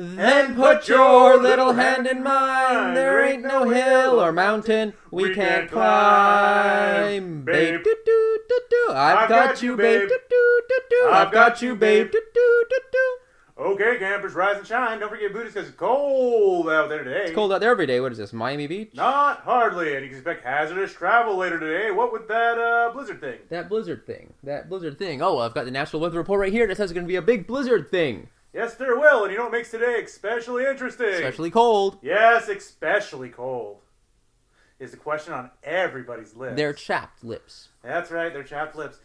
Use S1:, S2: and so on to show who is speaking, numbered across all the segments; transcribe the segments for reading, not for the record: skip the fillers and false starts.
S1: Then put your little hand in mine. There ain't no hill or mountain we can't climb. Babe, do do do do. I've got you, babe. Do do do do. I've got you, babe. Do do do do.
S2: Okay, campers, rise and shine. Don't forget booties because it's cold out there today.
S1: It's cold out there every day. What is this, Miami Beach?
S2: Not hardly, and you can expect hazardous travel later today. What with that blizzard thing?
S1: That blizzard thing. Oh, well, I've got the National Weather Report right here that says it's going to be a big blizzard thing.
S2: Yes, there will, and you know what makes today especially interesting?
S1: Especially cold.
S2: Yes, especially cold. Is the question on everybody's lips.
S1: Their chapped lips.
S2: That's right, their chapped lips.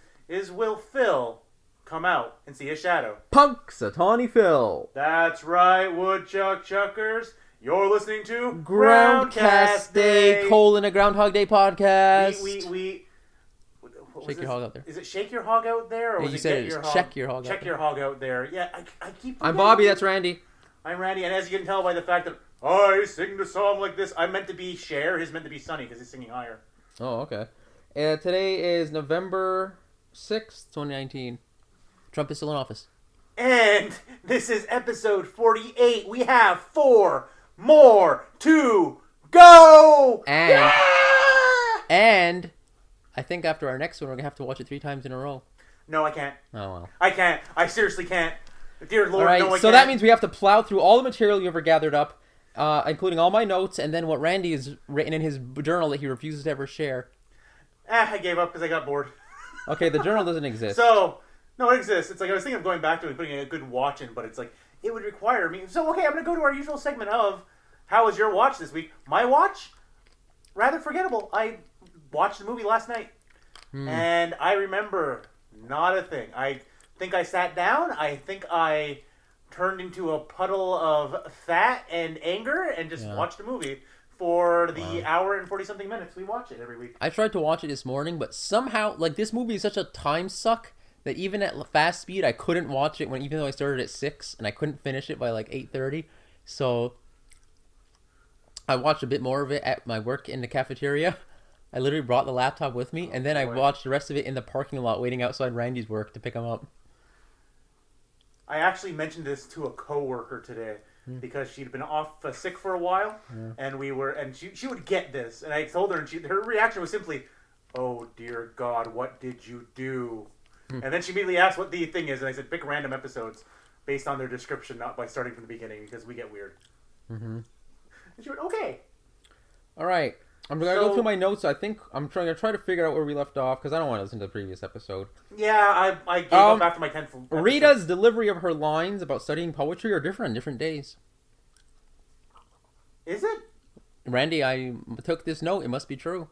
S2: Will Phil come out and see a shadow?
S1: Punxsutawney Phil.
S2: That's right, woodchuck chuckers. You're listening to
S1: Groundcast Day, a Groundhog Day Podcast.
S2: Shake
S1: your hog out there.
S2: Is it shake your hog out there? Or
S1: yeah, you said it was check your hog out there.
S2: Check your hog out there. Yeah, I keep forgetting.
S1: I'm Bobby, that's Randy.
S2: I'm Randy, and as you can tell by the fact that I sing the song like this, I'm meant to be Cher, he's meant to be Sunny, because he's singing higher.
S1: Oh, okay. Today is November 6th, 2019. Trump is still in office.
S2: And this is episode 48. We have 4 more to go!
S1: And I think after our next one, we're going to have to watch it 3 times in a row.
S2: No, I can't.
S1: Oh, well.
S2: I can't. I seriously can't. Dear Lord,
S1: all right,
S2: no, I can't.
S1: So that means we have to plow through all the material you ever gathered up, including all my notes, and then what Randy has written in his journal that he refuses to ever share.
S2: I gave up because I got bored.
S1: Okay, the journal doesn't exist.
S2: So, no, it exists. It's like I was thinking of going back to it and putting a good watch in, but it's like, it would require me. So, okay, I'm going to go to our usual segment of, how was your watch this week? My watch? Rather forgettable. I watched the movie last night, and I remember not a thing. I think I sat down. I think I turned into a puddle of fat and anger and just watched the movie for the hour and 40-something minutes we watch it every week.
S1: I tried to watch it this morning, but somehow, like, this movie is such a time suck that even at fast speed, I couldn't watch it even though I started at 6, and I couldn't finish it by, like, 8:30. So I watched a bit more of it at my work in the cafeteria. I literally brought the laptop with me, and then I watched the rest of it in the parking lot waiting outside Randy's work to pick him up.
S2: I actually mentioned this to a coworker today because she'd been off sick for a while, and she would get this, and I told her, and her reaction was simply, "Oh dear God, what did you do?" And then she immediately asked what the thing is, and I said, "Pick random episodes based on their description, not by starting from the beginning, because we get weird." And she went, "Okay."
S1: All right. I'm going to go through my notes. I think I'm trying to figure out where we left off, because I don't want to listen to the previous episode.
S2: Yeah, I gave up after my 10th episode.
S1: Rita's delivery of her lines about studying poetry are different on different days.
S2: Is it?
S1: Randy, I took this note. It must be true.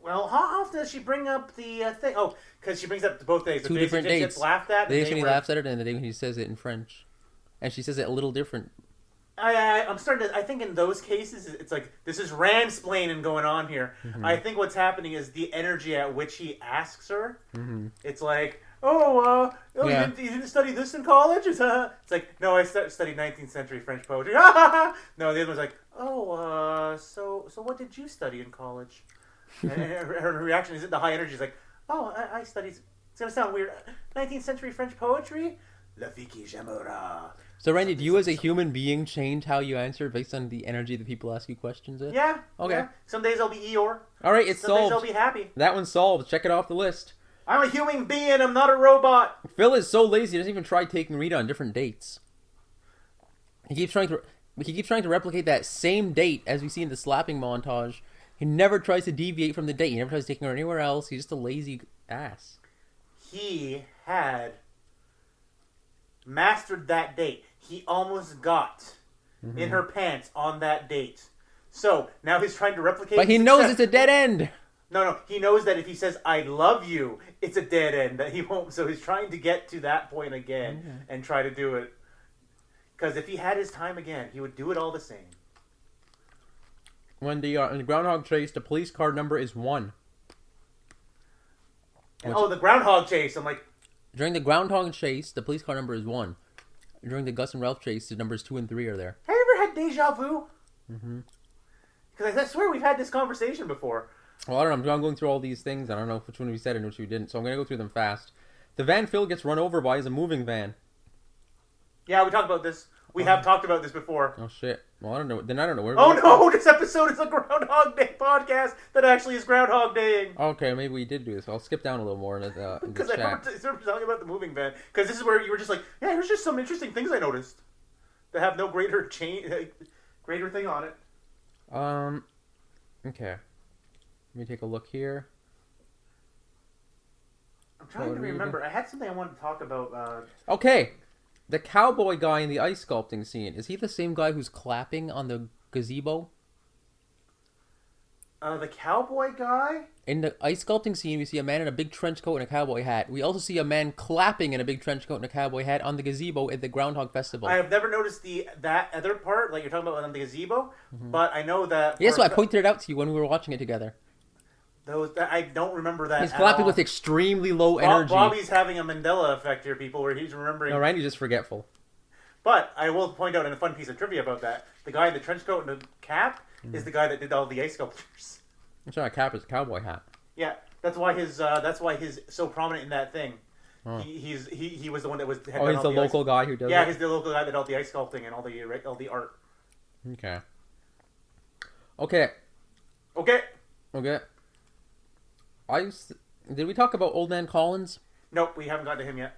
S2: Well, how often does she bring up the thing? Oh, because she brings up both days. The
S1: 2
S2: days
S1: different
S2: she
S1: dates.
S2: gets laughed at.
S1: The day when he laughs at it, and the day when he says it in French. And she says it a little different.
S2: I'm starting to. I think in those cases, it's like this is Ransplaining going on here. I think what's happening is the energy at which he asks her. It's like, you didn't study this in college? It's like, no, I studied 19th century French poetry. No, the other one's like, so what did you study in college? And her reaction isn't the high energy. It's like, I studied. It's gonna sound weird. 19th century French poetry. La fille qui j'aimerais.
S1: So, Randy, do you as a human being change how you answer based on the energy that people ask you questions with?
S2: Yeah.
S1: Okay.
S2: Yeah. Some days I'll be Eeyore.
S1: All right, it's solved.
S2: Some days I'll be happy.
S1: That one's solved. Check it off the list.
S2: I'm a human being. I'm not a robot.
S1: Phil is so lazy, he doesn't even try taking Rita on different dates. He keeps trying to replicate that same date as we see in the slapping montage. He never tries to deviate from the date. He never tries taking her anywhere else. He's just a lazy ass.
S2: He had mastered that date. He almost got in her pants on that date. So, now he's trying to replicate...
S1: But he knows it's a dead end.
S2: No. He knows that if he says, I love you, it's a dead end. That he won't. So he's trying to get to that point again and try to do it. Because if he had his time again, he would do it all the same.
S1: When the Groundhog chase, the police car number is 1.
S2: The Groundhog chase. I'm like...
S1: During the Groundhog chase, the police car number is 1. During the Gus and Ralph chase, the numbers 2 and 3 are there.
S2: Have you ever had deja vu? Because I swear we've had this conversation before.
S1: Well, I don't know. I'm going through all these things. I don't know which one we said and which we didn't. So I'm going to go through them fast. The van Phil gets run over by is a moving van.
S2: Yeah, we talked about this. We have talked about this before.
S1: Oh shit. Well, I don't know. Then I don't know where.
S2: Oh no! This episode is a Groundhog Day podcast that actually is Groundhog Day.
S1: Okay, maybe we did do this. I'll skip down a little more in the
S2: Because I
S1: chat.
S2: remember telling you about the moving van. Because this is where you were just like, yeah, here's just some interesting things I noticed that have no greater thing on it.
S1: Okay. Let me take a look here.
S2: I'm trying to remember. I had something I wanted to talk about.
S1: Okay. The cowboy guy in the ice sculpting scene, is he the same guy who's clapping on the gazebo?
S2: The cowboy guy?
S1: In the ice sculpting scene, we see a man in a big trench coat and a cowboy hat. We also see a man clapping in a big trench coat and a cowboy hat on the gazebo at the Groundhog Festival.
S2: I have never noticed that other part, like you're talking about on the gazebo, but I know that...
S1: Yes, I pointed it out to you when we were watching it together.
S2: I don't remember that.
S1: He's clapping with extremely low energy.
S2: Bobby's having a Mandela effect here, people, where he's remembering.
S1: No, Randy's just forgetful.
S2: But I will point out in a fun piece of trivia about that: the guy in the trench coat and the cap is the guy that did all the ice sculptures.
S1: It's not a cap; it's a cowboy hat.
S2: Yeah, that's why he's so prominent in that thing. Huh. He was the one that was.
S1: Oh, he's the local guy who does.
S2: Yeah,
S1: it?
S2: he's the local guy that did all the ice sculpting and all the art.
S1: Okay. Did we talk about Old Man Collins?
S2: Nope, we haven't gotten to him yet.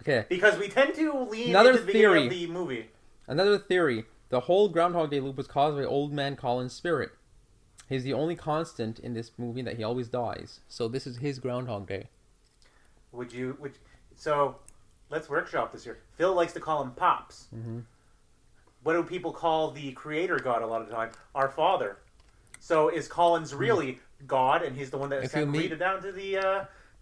S1: Okay.
S2: Because we tend to lean into the beginning of the movie.
S1: Another theory. The whole Groundhog Day loop was caused by Old Man Collins' spirit. He's the only constant in this movie that he always dies. So this is his Groundhog Day.
S2: So, let's workshop this here. Phil likes to call him Pops. Mm-hmm. What do people call the creator god a lot of the time? Our Father. So is Collins really God, and he's the one that sent Rita down to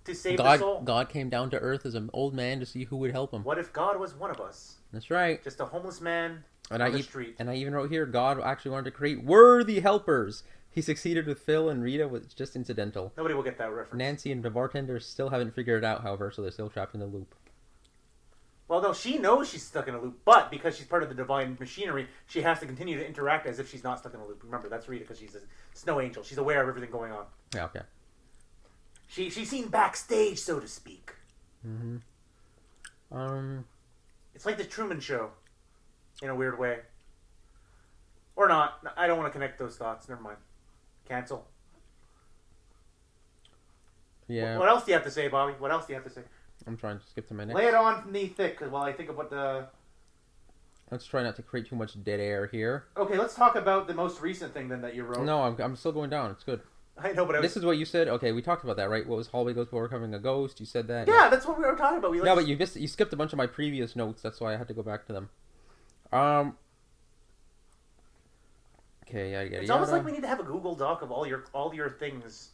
S2: to save the soul?
S1: God came down to Earth as an old man to see who would help him.
S2: What if God was one of us?
S1: That's right.
S2: Just a homeless man on the street.
S1: And I even wrote here, God actually wanted to create worthy helpers. He succeeded with Phil and Rita, was just incidental.
S2: Nobody will get that reference.
S1: Nancy and the bartender still haven't figured it out, however, so they're still trapped in the loop.
S2: Well, no, she knows she's stuck in a loop, but because she's part of the divine machinery, she has to continue to interact as if she's not stuck in a loop. Remember, that's Rita because she's a snow angel. She's aware of everything going on.
S1: Yeah, okay.
S2: She's seen backstage, so to speak.
S1: Mm-hmm.
S2: It's like the Truman Show, in a weird way. Or not. I don't want to connect those thoughts. Never mind. Cancel.
S1: Yeah.
S2: What else do you have to say, Bobby? What else do you have to say?
S1: I'm trying to skip to my next.
S2: Lay it on me thick while I think of what the...
S1: Let's try not to create too much dead air here.
S2: Okay, let's talk about the most recent thing then that you wrote.
S1: No, I'm still going down. It's good.
S2: I know, but
S1: This is what you said. Okay, we talked about that, right? What was hallway ghost before recovering a ghost? You said that.
S2: Yeah, that's what we were talking about.
S1: Yeah, but you skipped a bunch of my previous notes. That's why I had to go back to them. Okay, yeah.
S2: It's almost like we need to have a Google Doc of all your things.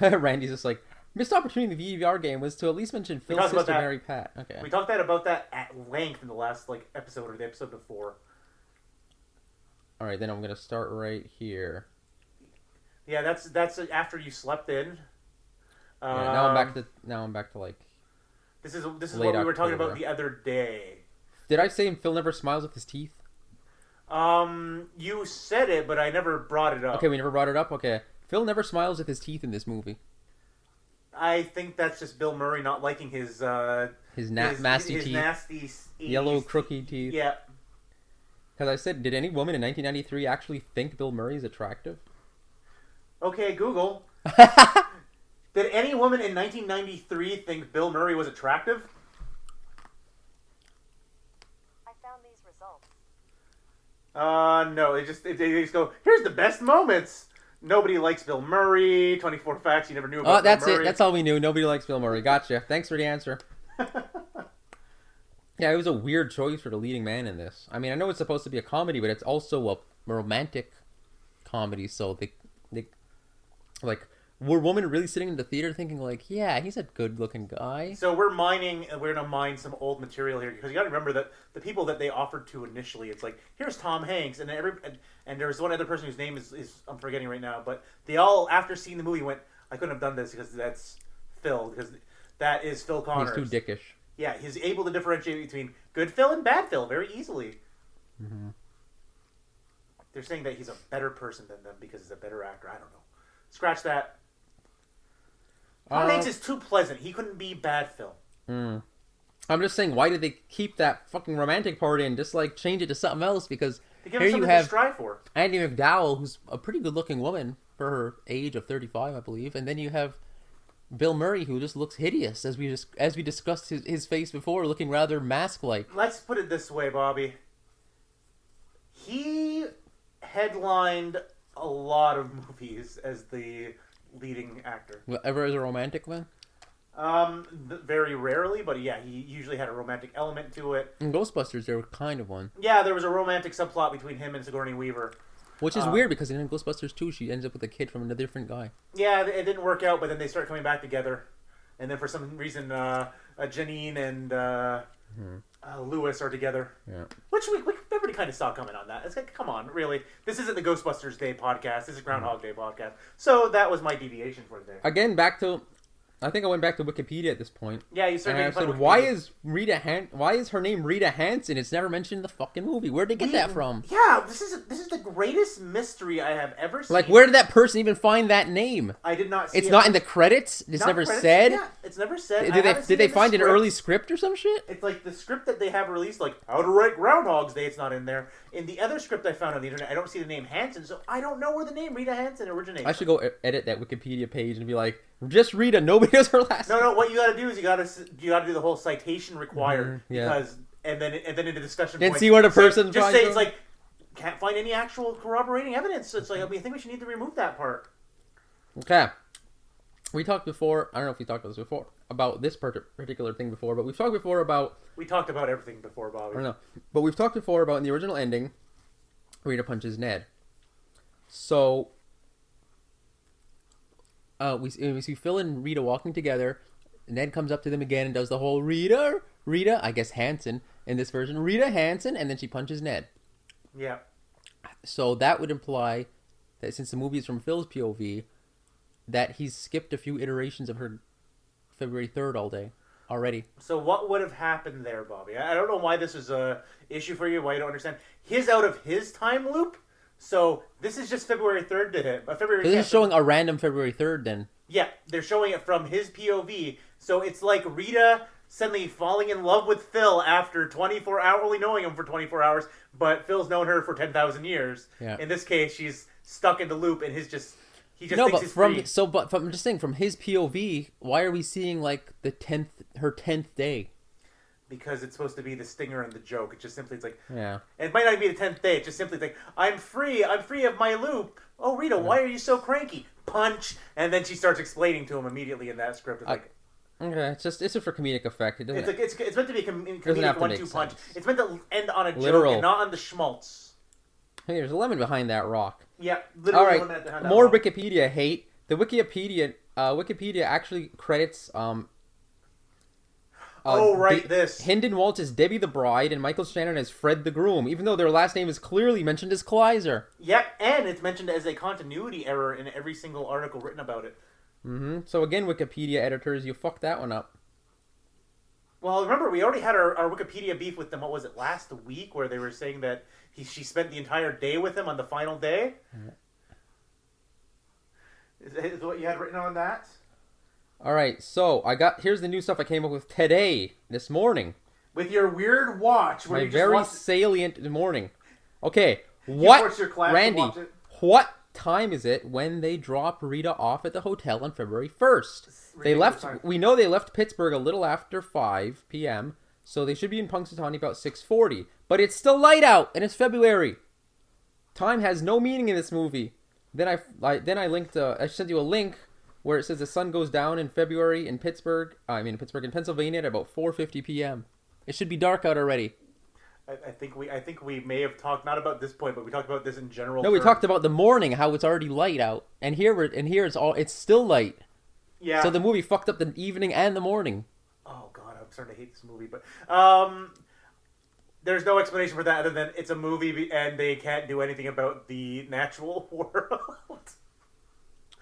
S1: Randy's just like, missed opportunity in the VR game was to at least mention Phil's sister Mary Pat. Okay.
S2: We talked about that at length in the last episode or the episode before.
S1: All right, then I'm gonna start right here.
S2: Yeah, that's after you slept in.
S1: Yeah, now I'm back to like.
S2: This is what we were talking about the other day.
S1: Did I say Phil never smiles with his teeth?
S2: You said it, but I never brought it up.
S1: Okay, we never brought it up. Okay, Phil never smiles with his teeth in this movie.
S2: I think that's just Bill Murray not liking his nasty
S1: teeth,
S2: nasty
S1: yellow crooky teeth.
S2: Yeah.
S1: Because I said, did any woman in 1993 actually think Bill Murray is attractive?
S2: Okay, Google. Did any woman in 1993 think Bill Murray was attractive?
S3: I found these results.
S2: No. They just go, here's the best moments. Nobody likes Bill Murray. 24 facts you never knew about
S1: that's
S2: Bill Murray.
S1: It. That's all we knew. Nobody likes Bill Murray. Gotcha. Thanks for the answer. Yeah, it was a weird choice for the leading man in this. I mean, I know it's supposed to be a comedy, but it's also a romantic comedy. So they like, were women really sitting in the theater thinking like, yeah, he's a good-looking guy?
S2: So we're gonna mine some old material here because you got to remember that the people that they offered to initially, it's like, here's Tom Hanks, and there was one other person whose name is I'm forgetting right now, but they all after seeing the movie went, I couldn't have done this because that's Phil, because that is Phil Connors.
S1: He's too dickish.
S2: Yeah, he's able to differentiate between good Phil and bad Phil very easily.
S1: Mm-hmm.
S2: They're saying that he's a better person than them because he's a better actor. I don't know. Scratch that. Tom Hanks is too pleasant. He couldn't be bad Phil.
S1: I'm just saying, why did they keep that fucking romantic part in? Just like change it to something else, because
S2: To give
S1: here
S2: him
S1: you
S2: something to
S1: have
S2: strive for.
S1: Andy McDowell, who's a pretty good-looking woman for her age of 35, I believe, and then you have Bill Murray, who just looks hideous, as we discussed his face before, looking rather mask-like.
S2: Let's put it this way, Bobby. He headlined a lot of movies as the leading actor.
S1: Ever as a romantic man?
S2: Very rarely, but yeah, he usually had a romantic element to it.
S1: In Ghostbusters, there was kind of one.
S2: Yeah, there was a romantic subplot between him and Sigourney Weaver.
S1: Which is weird, because in Ghostbusters 2, she ends up with a kid from a different guy.
S2: Yeah, it didn't work out, but then they start coming back together. And then for some reason, Janine and Lewis are together.
S1: Yeah.
S2: Which everybody kind of saw coming on that. It's like, come on, really? This isn't the Ghostbusters Day podcast. This is Groundhog Day podcast. So that was my deviation for today.
S1: Again, I think I went back to Wikipedia at this point.
S2: Yeah, you started
S1: and I
S2: making fun
S1: said,
S2: of
S1: why is her name Rita Hansen? It's never mentioned in the fucking movie. Where'd they get that from?
S2: Yeah, this is the greatest mystery I have ever seen.
S1: Like, where did that person even find that name?
S2: I did not see
S1: It's
S2: it.
S1: not in the credits? It's
S2: Not
S1: never
S2: credits.
S1: said?
S2: Yeah, it's never said.
S1: Did they find an early script or some shit?
S2: It's like the script that they have released, like How to Write Groundhog's Day, it's not in there. In the other script I found on the internet, I don't see the name Hansen, so I don't know where the name Rita Hansen originates.
S1: I should go edit that Wikipedia page and be like, just Rita, nobody knows her last name.
S2: No, what you gotta do is you gotta do the whole citation required,
S1: yeah.
S2: because and then in the discussion
S1: Then
S2: points,
S1: see where the person
S2: just
S1: finds
S2: say
S1: them.
S2: it's like can't find any actual corroborating evidence. So it's like I think we should need to remove that part.
S1: Okay. We talked before, I don't know if we talked about this before, about this particular thing before, but we've talked before about...
S2: We talked about everything before, Bobby.
S1: I don't know. But we've talked before about in the original ending, Rita punches Ned. So, we see Phil and Rita walking together. Ned comes up to them again and does the whole Rita, I guess Hansen in this version, Rita Hansen, and then she punches Ned.
S2: Yeah.
S1: So that would imply that since the movie is from Phil's POV, that he's skipped a few iterations of her February 3rd all day already.
S2: So what would have happened there, Bobby? I don't know why this is a issue for you, why you don't understand. He's out of his time loop, so this is just February 3rd to him.
S1: This is showing a random February 3rd then.
S2: Yeah, they're showing it from his POV, so it's like Rita suddenly falling in love with Phil after 24 hours, only knowing him for 24 hours, but Phil's known her for 10,000 years.
S1: Yeah.
S2: In this case, she's stuck in the loop, and he just
S1: no,
S2: thinks
S1: but
S2: he's
S1: from
S2: free.
S1: I'm just saying, from his POV, why are we seeing like her 10th day?
S2: Because it's supposed to be the stinger and the joke. It's just simply, it's like,
S1: Yeah.
S2: it might not be the 10th day. It's just simply like, I'm free of my loop. Oh, Rita, why are you so cranky? Punch, and then she starts explaining to him immediately in that script. It's like,
S1: Okay, it's just for comedic effect. It doesn't.
S2: it's meant to be a
S1: Doesn't have
S2: comedic
S1: to
S2: 1-2
S1: make
S2: punch.
S1: sense.
S2: It's meant to end on a joke
S1: Literal.
S2: and not on the schmaltz.
S1: Hey, there's a lemon behind that rock.
S2: Yeah, literally.
S1: All right,
S2: one behind that
S1: more
S2: rock.
S1: Wikipedia hate. The Wikipedia actually credits
S2: this.
S1: Hynden Waltz as Debbie the Bride and Michael Shannon as Fred the Groom, even though their last name is clearly mentioned as Kleiser.
S2: Yep, and it's mentioned as a continuity error in every single article written about it.
S1: Mm-hmm. So again, Wikipedia editors, you fucked that one up.
S2: Well, remember, we already had our Wikipedia beef with them, what was it, last week, where they were saying that she spent the entire day with him on the final day? Is what you had written on that?
S1: All right, so here's the new stuff I came up with this morning.
S2: With your weird watch. Where
S1: My
S2: you just
S1: very
S2: watch
S1: salient morning. Okay,
S2: force your class to
S1: Randy,
S2: watch it?
S1: what time is it when they drop Rita off at the hotel on February 1st? They left.
S2: Time.
S1: We know they left Pittsburgh a little after 5 p.m., so they should be in Punxsutawney about 6:40. But it's still light out, and it's February. Time has no meaning in this movie. Then I linked. I sent you a link where it says the sun goes down in February in Pittsburgh. In Pennsylvania at about 4:50 p.m. It should be dark out already.
S2: I think we may have talked, not about this point, but we talked about this in general.
S1: No, we talked about the morning, how it's already light out, and here it's still light.
S2: Yeah.
S1: So the movie fucked up the evening and the morning.
S2: Oh god, I'm starting to hate this movie, but there's no explanation for that other than it's a movie and they can't do anything about the natural world.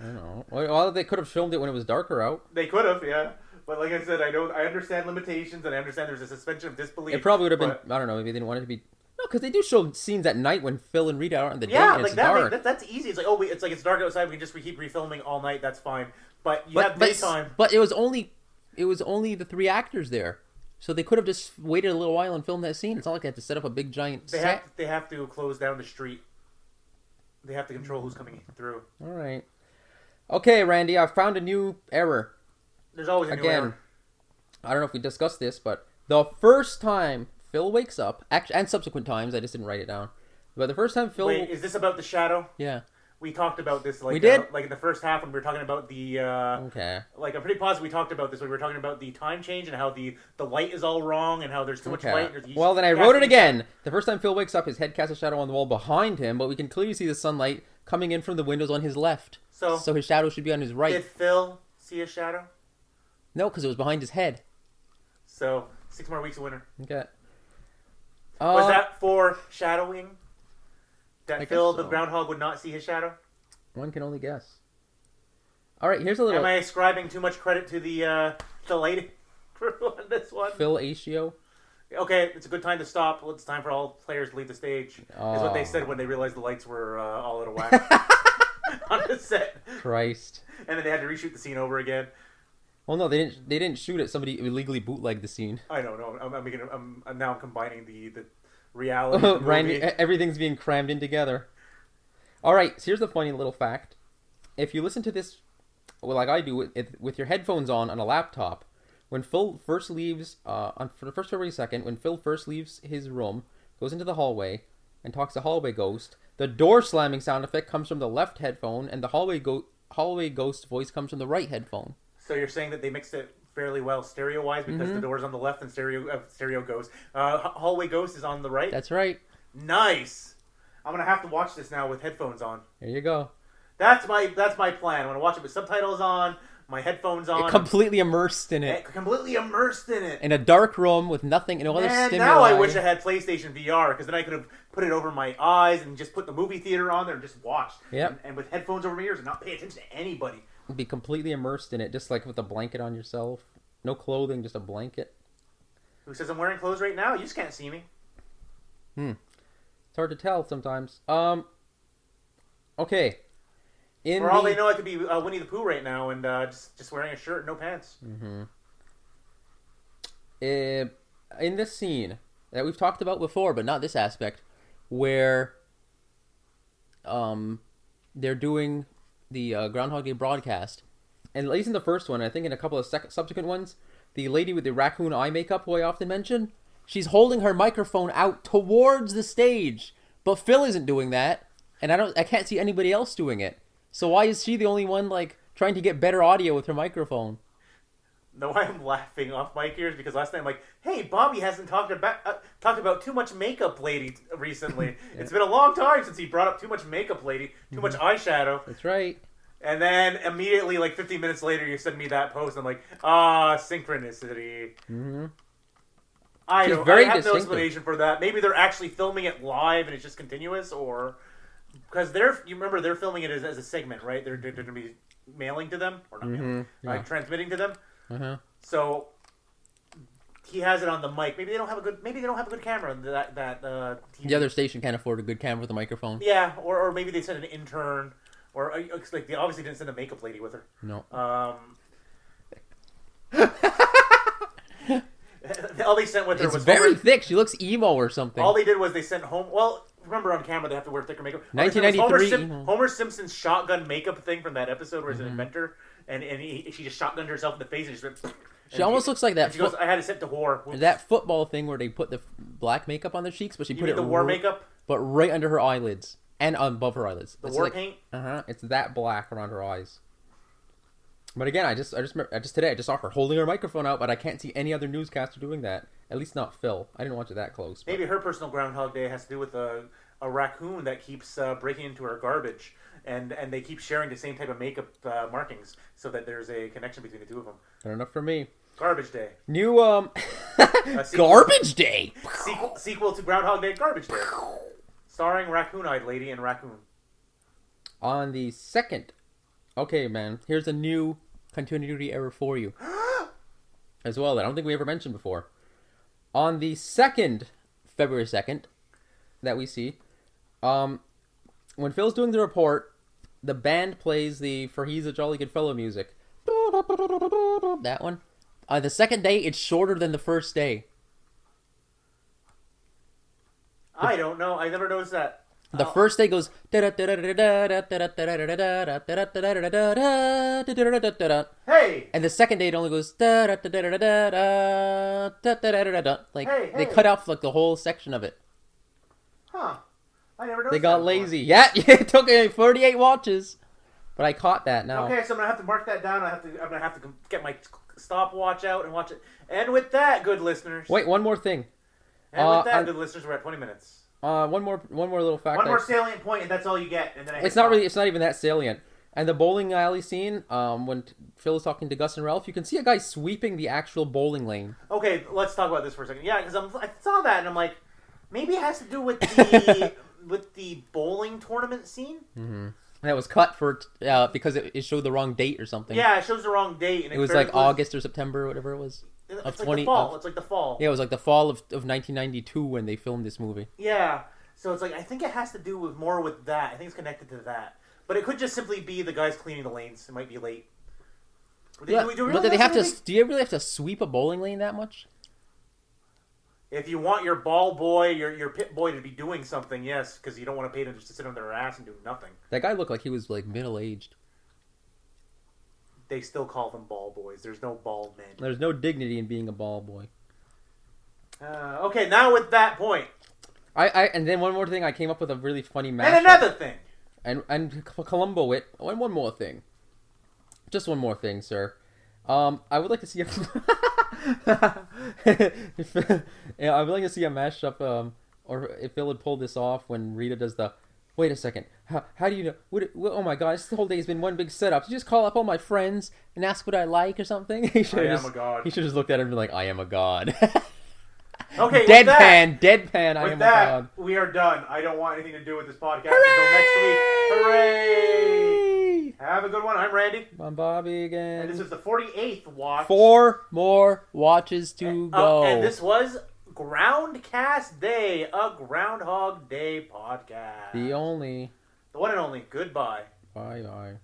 S1: I don't know. Well, they could have filmed it when it was darker out.
S2: They could have, yeah. But like I said, I understand limitations and I understand there's a suspension of disbelief.
S1: It probably would have been. I don't know. Maybe they didn't want it to be. No, because they do show scenes at night when Phil and Rita are on the date. And
S2: like
S1: it's dark.
S2: that's easy. It's like it's dark outside. We can just keep refilming all night. That's fine. But you have daytime.
S1: But it was only the 3 actors there. So they could have just waited a little while and filmed that scene. It's not like they had to set up a big giant set.
S2: They have to close down the street. They have to control who's coming through.
S1: All right. Okay, Randy, I've found a new error.
S2: There's always a new error.
S1: I don't know if we discussed this, but the first time Phil wakes up, and subsequent times, I just didn't write it down. But the first time Phil...
S2: Wait, is this about the shadow?
S1: Yeah.
S2: We talked about this, like,
S1: we did?
S2: Like in the first half when we were talking about the,
S1: okay.
S2: Like, I'm pretty positive we talked about this when we were talking about the time change and how the light is all wrong and how there's too much light.
S1: Well, then I wrote it again. The first time Phil wakes up, his head casts a shadow on the wall behind him, but we can clearly see the sunlight coming in from the windows on his left. So his shadow should be on his right.
S2: Did Phil see a shadow?
S1: No, because it was behind his head.
S2: So, 6 more weeks of winter.
S1: Okay.
S2: Was that foreshadowing? That Phil,
S1: so.
S2: The groundhog, would not see his shadow?
S1: One can only guess. All right, here's a little...
S2: Am I ascribing too much credit to the lady for this one?
S1: Phil Asio.
S2: Okay, it's a good time to stop. It's time for all players to leave the stage. Is what they said when they realized the lights were all out of whack on the set.
S1: Christ.
S2: And then they had to reshoot the scene over again.
S1: Well, no, they didn't shoot it. Somebody illegally bootlegged the scene.
S2: I don't know. I'm combining the reality of the
S1: Randy,
S2: movie.
S1: everything's being crammed in together. All right, so here's the funny little fact. If you listen to this, well, like I do, with your headphones on a laptop, when Phil first leaves, for the first February 2nd, when Phil first leaves his room, goes into the hallway, and talks to Hallway Ghost, the door slamming sound effect comes from the left headphone, and the Hallway Ghost voice comes from the right headphone.
S2: So you're saying that they mixed it fairly well stereo-wise because the door's on the left and stereo Ghost. Hallway Ghost is on the right?
S1: That's right.
S2: Nice! I'm going to have to watch this now with headphones on.
S1: There you go.
S2: That's my plan. I'm going to watch it with subtitles on, my headphones on.
S1: Completely immersed in it.
S2: Completely immersed in it.
S1: In a dark room with nothing, no other stimuli.
S2: Now I wish I had PlayStation VR, because then I could have put it over my eyes and just put the movie theater on there and just watched.
S1: Yep.
S2: And with headphones over my ears and not pay attention to anybody.
S1: Be completely immersed in it, just like with a blanket on yourself. No clothing, just a blanket.
S2: Who says I'm wearing clothes right now? You just can't see me.
S1: It's hard to tell sometimes. Okay.
S2: For all they know, I could be Winnie the Pooh right now and just wearing a shirt and no pants.
S1: Mm-hmm. In this scene that we've talked about before, but not this aspect, where they're doing the Groundhog Day broadcast, and at least in the first one, I think in a couple of subsequent ones, the lady with the raccoon eye makeup who I often mention, she's holding her microphone out towards the stage, but Phil isn't doing that, and I can't see anybody else doing it. So why is she the only one like trying to get better audio with her microphone?
S2: No, why I'm laughing off mic ears because last night I'm like, hey, Bobby hasn't talked about too much makeup lady recently. Yeah. It's been a long time since he brought up too much makeup lady, too much eyeshadow.
S1: That's right.
S2: And then immediately, like 15 minutes later, you send me that post. I'm like, synchronicity.
S1: Mm-hmm.
S2: I have no explanation for that. Maybe they're actually filming it live and it's just continuous, or because you remember they're filming it as a segment, right? They're going to be mailing to them or not transmitting to them.
S1: Uh-huh.
S2: So he has it on the mic. Maybe they don't have a good camera. That TV.
S1: The other station can't afford a good camera with a microphone.
S2: Yeah, or maybe they sent an intern. Or like they obviously didn't send a makeup lady with her.
S1: No.
S2: All they sent with her was
S1: very thick. She looks emo or something.
S2: All they did was they sent home. Well, remember on camera they have to wear thicker makeup.
S1: 1993.
S2: Homer Simpson's shotgun makeup thing from that episode where he's an inventor, and she just shotgunned herself in the face and just went.
S1: She almost looks like that.
S2: She goes, I had to set to whore. Whoops.
S1: That football thing where they put the black makeup on their cheeks, but she put it
S2: the war makeup,
S1: but right under her eyelids. And above her eyelids.
S2: The war paint?
S1: It's that black around her eyes. But again, I just today I just saw her holding her microphone out, but I can't see any other newscaster doing that. At least not Phil. I didn't watch it that close.
S2: Maybe her personal Groundhog Day has to do with a raccoon that keeps breaking into her garbage, and they keep sharing the same type of makeup markings, so that there's a connection between the two of them.
S1: Not enough for me.
S2: Garbage Day.
S1: New Garbage Day.
S2: Sequel to Groundhog Day. Garbage Day. Starring Raccoon-Eyed Lady and Raccoon.
S1: On the second... Okay, man. Here's a new continuity error for you. As well, that I don't think we ever mentioned before. On the second February 2nd that we see, when Phil's doing the report, the band plays the For He's a Jolly Good Fellow music. That one. The second day, it's shorter than the first day.
S2: I don't know. I never noticed that.
S1: The first day goes. Hey! And the second day it only goes. Like they cut out like the whole section of it.
S2: Huh. I never noticed
S1: They got
S2: that
S1: lazy. Yeah, it took 38 watches. But I caught that now.
S2: Okay, so I'm gonna have to mark that down. I'm gonna have to get my stopwatch out and watch it. And with that, good listeners.
S1: Wait, one more thing.
S2: And with that, good listeners, we're at 20 minutes.
S1: One more little fact.
S2: One more salient point, and that's all you get. And then
S1: it's not even that salient. And the bowling alley scene, when Phil is talking to Gus and Ralph, you can see a guy sweeping the actual bowling lane.
S2: Okay, let's talk about this for a second. Yeah, because I saw that and I'm like, maybe it has to do with the with the bowling tournament scene.
S1: Mm-hmm. And it was cut for because it showed the wrong date or something.
S2: Yeah, it shows the wrong date. And
S1: it was like August or September or whatever it was.
S2: It's like the fall. It's like the fall.
S1: Yeah, it was like the fall of 1992 when they filmed this movie.
S2: Yeah, so it's like I think it has to do with more with that. I think it's connected to that. But it could just simply be the guys cleaning the lanes. It might be late.
S1: Do you really have to sweep a bowling lane that much?
S2: If you want your ball boy, your pit boy to be doing something, yes, because you don't want to pay them just to sit on their ass and do nothing.
S1: That guy looked like he was like middle-aged.
S2: They still call them ball boys. There's no bald men.
S1: There's no dignity in being a ball boy.
S2: Okay, now with that point.
S1: And then one more thing, I came up with a really funny mashup.
S2: And another thing.
S1: And Columbo it. And one more thing. Just one more thing, sir. I would like to see a I would like to see a mashup, or if Phil had pulled this off when Rita does the. Wait a second. How do you know? Oh my God! This whole day has been one big setup. You just call up all my friends and ask what I like or something.
S2: I am a god.
S1: He should just looked at him and be like, "I am a god."
S2: Okay.
S1: Deadpan. I am a god.
S2: We are done. I don't want anything to do with this podcast until next week. Hooray! Have a good one. I'm Randy.
S1: I'm Bobby again.
S2: And this is the 48th watch.
S1: 4 more watches to go.
S2: And this was Groundcast Day, a Groundhog Day podcast.
S1: The
S2: one and only. Goodbye.
S1: Bye.